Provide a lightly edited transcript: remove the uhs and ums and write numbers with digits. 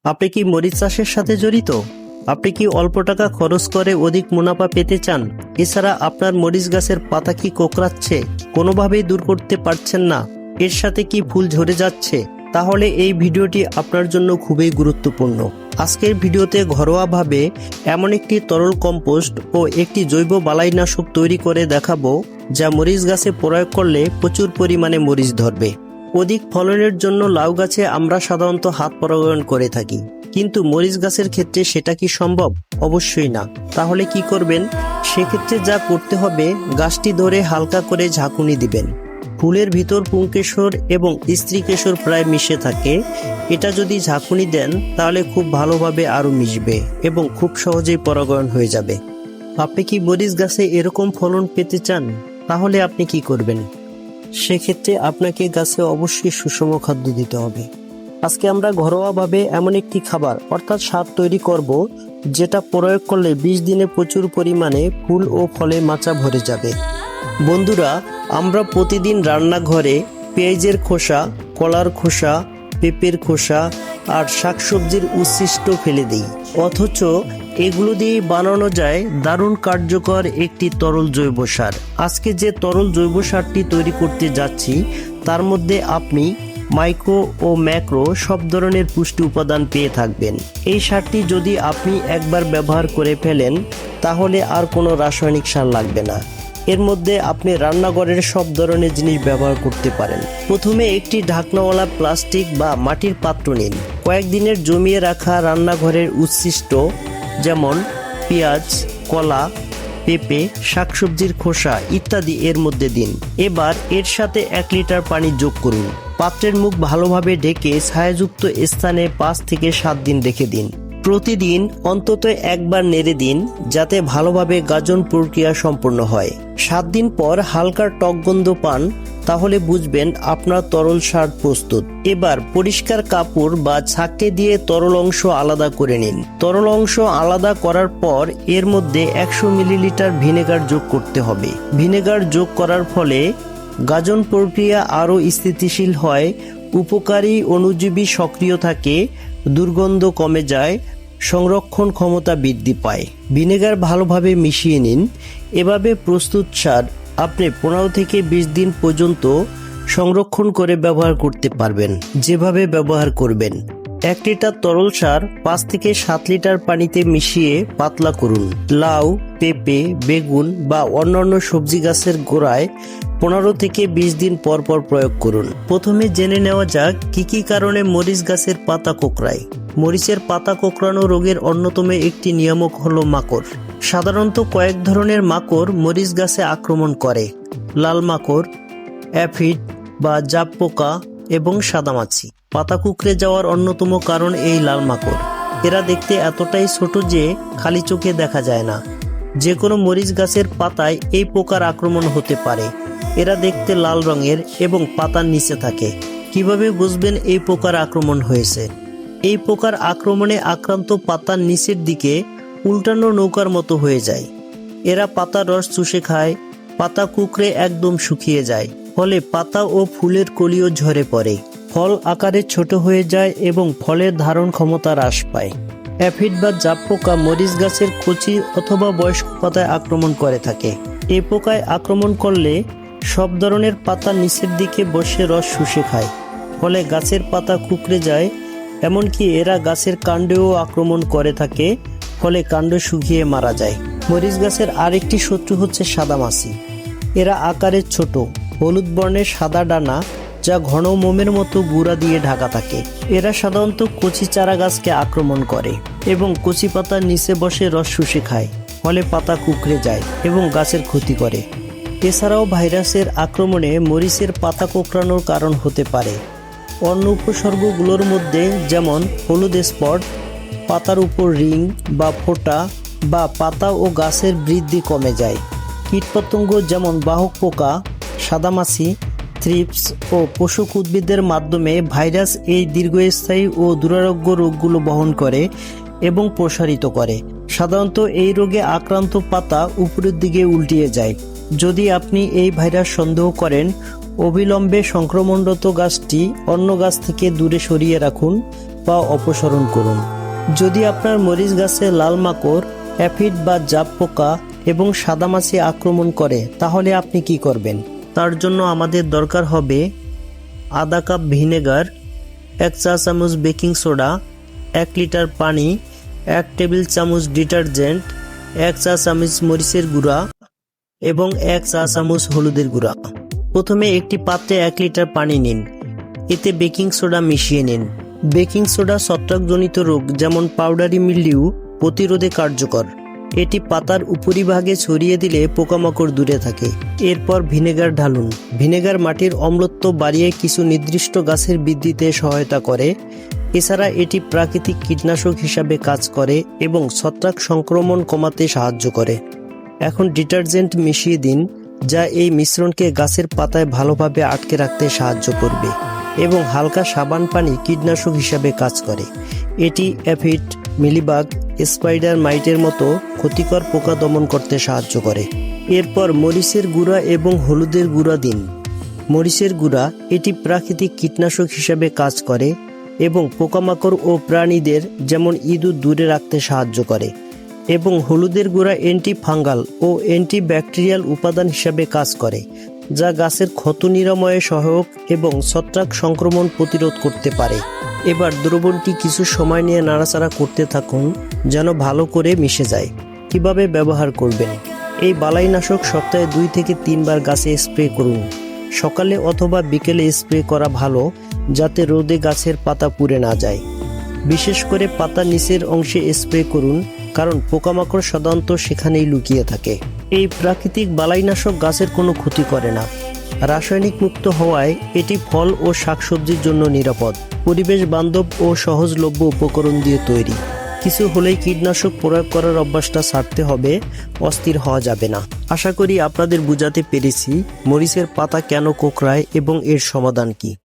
আপনি কি মরিচ চাষের সাথে জড়িত? আপনি কি অল্প টাকা খরচ করে অধিক মুনাফা পেতে চান? এছাড়া আপনার মরিচ গাছের পাতা কি কোঁকড়াচ্ছে, কোনোভাবেই দূর করতে পারছেন না, এর সাথে কি ফুল ঝরে যাচ্ছে? তাহলে এই ভিডিওটি আপনার জন্য খুবই গুরুত্বপূর্ণ। আজকের ভিডিওতে ঘরোয়াভাবে এমন একটি তরল কম্পোস্ট ও একটি জৈব বালাইনাশক তৈরি করে দেখাবো, যা মরিচ গাছে প্রয়োগ করলে প্রচুর পরিমাণে মরিচ ধরবে। অধিক ফলনের জন্য লাউ গাছে আমরা সাধারণত হাত পরাগায়ন করে থাকি, কিন্তু মরিচ গাছের ক্ষেত্রে সেটা কি সম্ভব? অবশ্যই না। তাহলে কি করবেন? সেক্ষেত্রে যা করতে হবে, গাছটি ধরে হালকা করে ঝাঁকুনি দিবেন। ফুলের ভিতর পুংকেশর এবং স্ত্রীকেশর প্রায় মিশে থাকে। এটা যদি ঝাঁকুনি দেন তাহলে খুব ভালোভাবে আরও মিশবে এবং খুব সহজেই পরাগায়ন হয়ে যাবে। আপনি কি মরিচ গাছে এরকম ফলন পেতে চান? তাহলে আপনি কি করবেন? সেক্ষেত্রে আপনাকে গাছে অবশ্যই সুষম খাদ্য দিতে হবে। আজকে আমরা ঘরোয়াভাবে এমন একটি খাবার অর্থাৎ সার তৈরি করব, যেটা প্রয়োগ করলে 20 দিনে প্রচুর পরিমাণে ফুল ও ফলে মাচা ভরে যাবে। বন্ধুরা, আমরা প্রতিদিন রান্নাঘরে পেঁয়াজের খোসা, কলার খোসা, পেঁপের খোসা আর শাকসবজির উচ্ছিষ্ট ফেলে দিই, অথচ এগুলো দিয়ে বানানো যায় দারুণ কার্যকর একটি তরল জৈব সার। আজকে যে তরল জৈব সারটি তৈরি করতে যাচ্ছি, তার মধ্যে আপনি মাইক্রো ও ম্যাক্রো সব ধরনের পুষ্টি উপাদান পেয়ে থাকবেন। এই সারটি যদি আপনি একবার ব্যবহার করে ফেলেন, তাহলে আর কোনো রাসায়নিক সার লাগবে না। এর মধ্যে আপনি রান্নাঘরের সব ধরনের জিনিস ব্যবহার করতে পারেন। প্রথমে একটি ঢাকনাওয়ালা প্লাস্টিক বা মাটির পাত্র নিন। কয়েকদিনের জমিয়ে রাখা রান্নাঘরের উচ্ছিষ্ট, যেমন পেঁয়াজ, কলা, পেঁপে, শাকসবজির খোসা ইত্যাদি এর মধ্যে দিন। এবার এর সাথে 1 লিটার পানি যোগ করুন। পাত্রের মুখ ভালোভাবে ঢেকে ছায়াযুক্ত স্থানে 5 থেকে 7 দিন রেখে দিন। প্রতিদিন অন্তত একবার নেড়ে দিন, যাতে ভালোভাবে গাজন প্রক্রিয়া সম্পন্ন হয়। 7 দিন পর হালকা টক গন্ধ পান, তাহলে বুঝবেন আপনার তরল সার প্রস্তুত। এবার পরিষ্কার কাপড় বা ছাঁকনি দিয়ে তরল অংশ আলাদা করে নিন। তরল অংশ আলাদা করার পর এর মধ্যে 100 মিলিলিটার ভিনেগার যোগ করতে হবে। ভিনেগার যোগ করার ফলে গাজন প্রক্রিয়া আরও স্থিতিশীল হয়, উপকারী অণুজীবী সক্রিয় থাকে, দুর্গন্ধ কমে যায়, সংরক্ষণ ক্ষমতা বৃদ্ধি পায়। ভিনেগার ভালোভাবে মিশিয়ে নিন। এভাবে প্রস্তুত সার আপনি 15 থেকে 20 দিন পর্যন্ত সংরক্ষণ করে ব্যবহার করতে পারবেন। যেভাবে ব্যবহার করবেন: 1 লিটার তরল সার 5 থেকে 7 লিটার পানিতে মিশিয়ে পাতলা করুন। লাউ, পেঁপে, বেগুন বা অন্যান্য সবজি গাছের গোড়ায় 15 থেকে 20 দিন পর পর প্রয়োগ করুন। প্রথমে জেনে নেওয়া যাক কি কি কারণে মরিচ গাছের পাতা কোঁকড়ায়। মরিচের পাতা কোঁকড়ানো রোগের অন্যতম একটি নিয়ামক হলো মাকড়। সাধারণত কয়েক ধরনের মাকড় মরিচ গাছে আক্রমণ করে: লাল মাকড়, অ্যাফিড বা জাপ পোকা এবং সাদামাছি। পাতা কুঁকড়ে যাওয়ার অন্যতম কারণ এই লাল মাকড়। এরা দেখতে এতটাই ছোট যে খালি চোখে দেখা যায় না। যে কোনো মরিচ গাছের পাতায় এই পোকার আক্রমণ হতে পারে। এরা দেখতে লাল রঙের এবং পাতার নিচে থাকে। কিভাবে বুঝবেন এই পোকার আক্রমণ হয়েছে? এই পোকার আক্রমণে আক্রান্ত পাতার নিচের দিকে উল্টানো নৌকার মতো হয়ে যায়। এরা পাতার রস চুষে খায়। পাতা কুঁকড়ে একদম শুকিয়ে যায়, ফলে পাতা ও ফুলের কলিও ঝরে পড়ে। ফল আকারে ছোট হয়ে যায় এবং ফলের ধারণ ক্ষমতা হ্রাস পায়। অ্যাফিড বা জাপ পোকা মরিচ গাছের কচি অথবা বয়স্ক পাতায় আক্রমণ করে থাকে। এই পোকায় আক্রমণ করলে সব ধরনের পাতার নিচের দিকে বসে রস শুষে খায়, ফলে গাছের পাতা কুঁকড়ে যায়। এমনকি এরা গাছের কাণ্ডেও আক্রমণ করে থাকে, ফলে কাণ্ড শুকিয়ে মারা যায়। মরিচ গাছের আরেকটি শত্রু হচ্ছে সাদামাছি। এরা আকারে ছোট, হলুদ বর্ণের সাদা ডানা, যা ঘন মোমের মতো গুঁড়া দিয়ে ঢাকা থাকে। এরা সাধারণত কচি চারা গাছকে আক্রমণ করে এবং কচি পাতার নিচে বসে রস শুষে খায়, ফলে পাতা কুঁকড়ে যায় এবং গাছের ক্ষতি করে। এছাড়াও ভাইরাসের আক্রমণে মরিচের পাতা কোঁকড়ানোর কারণ হতে পারে। অন্য উপসর্গগুলোর মধ্যে যেমন হলুদ স্পট, পাতার উপর রিং বা ফোঁটা, বা পাতা ও গাছের বৃদ্ধি কমে যায়। কীটপতঙ্গ যেমন বাহক পোকা, সাদামাছি, থ্রিপস ও পোষক উদ্ভিদের মাধ্যমে ভাইরাস এই দীর্ঘস্থায়ী ও দুরারোগ্য রোগগুলো বহন করে এবং প্রসারিত করে। সাধারণত এই রোগে আক্রান্ত পাতা উপরের দিকে উল্টিয়ে যায়। যদি আপনি এই ভাইরাস সন্দেহ করেন, অবিলম্বে সংক্রমণরত গাছটি অন্য গাছ থেকে দূরে সরিয়ে রাখুন বা অপসারণ করুন। যদি আপনার মরিচ গাছে লাল মাকড়, অ্যাফিড বা জাপ পোকা এবং সাদামাছি আক্রমণ করে তাহলে আপনি কি করবেন? তার জন্য আমাদের দরকার হবে আধা কাপ ভিনেগার, 1 চা চামচ বেকিং সোডা, 1 লিটার পানি, 1 টেবিল চামচ ডিটারজেন্ট, 1 চা চামচ মরিচের গুঁড়া এবং 1 চা চামচ হলুদের গুঁড়া। প্রথমে একটি পাত্রে 1 লিটার পানি নিন, এতে বেকিং সোডা মিশিয়ে নিন। বেকিং সোডা ছত্রাকজনিত রোগ যেমন পাউডারি মিলডিউ প্রতিরোধে কার্যকর। এটি পাতার উপরিভাগে ছড়িয়ে দিলে পোকামাকড় দূরে থাকে। এরপর ভিনেগার ঢালুন। ভিনেগার মাটির অম্লত্ব বাড়িয়ে কিছু নির্দিষ্ট গাছের বৃদ্ধিতে সহায়তা করে। এছাড়া এটি প্রাকৃতিক কীটনাশক হিসাবে কাজ করে এবং ছত্রাক সংক্রমণ কমাতে সাহায্য করে। এখন ডিটারজেন্ট মিশিয়ে দিন, যা এই মিশ্রণকে গাছের পাতায় ভালোভাবে আটকে রাখতে সাহায্য করবে এবং হালকা সাবান পানি কীটনাশক হিসাবে কাজ করে। এটি অ্যাফিড, মিলিবাগ, স্পাইডার মাইটের মতো ক্ষতিকর পোকা দমন করতে সাহায্য করে। এরপর মরিচের গুঁড়া এবং হলুদের গুঁড়া দিন। মরিচের গুঁড়া এটি প্রাকৃতিক কীটনাশক হিসাবে কাজ করে এবং পোকামাকড় ও প্রাণীদের যেমন ইঁদুর দূরে রাখতে সাহায্য করে, এবং হলুদের গুঁড়া অ্যান্টি ফাঙ্গাল ও অ্যান্টিব্যাকটেরিয়াল উপাদান হিসাবে কাজ করে, যা গাছের ক্ষত নিরাময়ে সহায়ক এবং ছত্রাক সংক্রমণ প্রতিরোধ করতে পারে। এবার দ্রবণটি কিছু সময় নিয়ে নাড়াচাড়া করতে থাকুন যেন ভালো করে মিশে যায়। কিভাবে ব্যবহার করবেন? এই বালাইনাশক সপ্তাহে 2 থেকে 3 বার গাছে স্প্রে করুন। সকালে অথবা বিকেলে স্প্রে করা ভালো, যাতে রোদে গাছের পাতা পুড়ে না যায়। বিশেষ করে পাতার নিচের অংশে স্প্রে করুন, কারণ পোকামাকড় সাধারণত সেখানেই লুকিয়ে থাকে। এই প্রাকৃতিক বালাইনাশক গাছের কোনো ক্ষতি করে না। রাসায়নিক মুক্ত হওয়ায় এটি ফল ও শাকসবজির জন্য নিরাপদ, পরিবেশ বান্ধব ও সহজলভ্য উপকরণ দিয়ে তৈরি। কিছু হলেই কীটনাশক প্রয়োগ করার অভ্যাসটা ছাড়তে হবে, অস্থির হওয়া যাবে না। আশা করি আপনাদের বোঝাতে পেরেছি মরিচের পাতা কেন কোঁকড়ায় এবং এর সমাধান কি।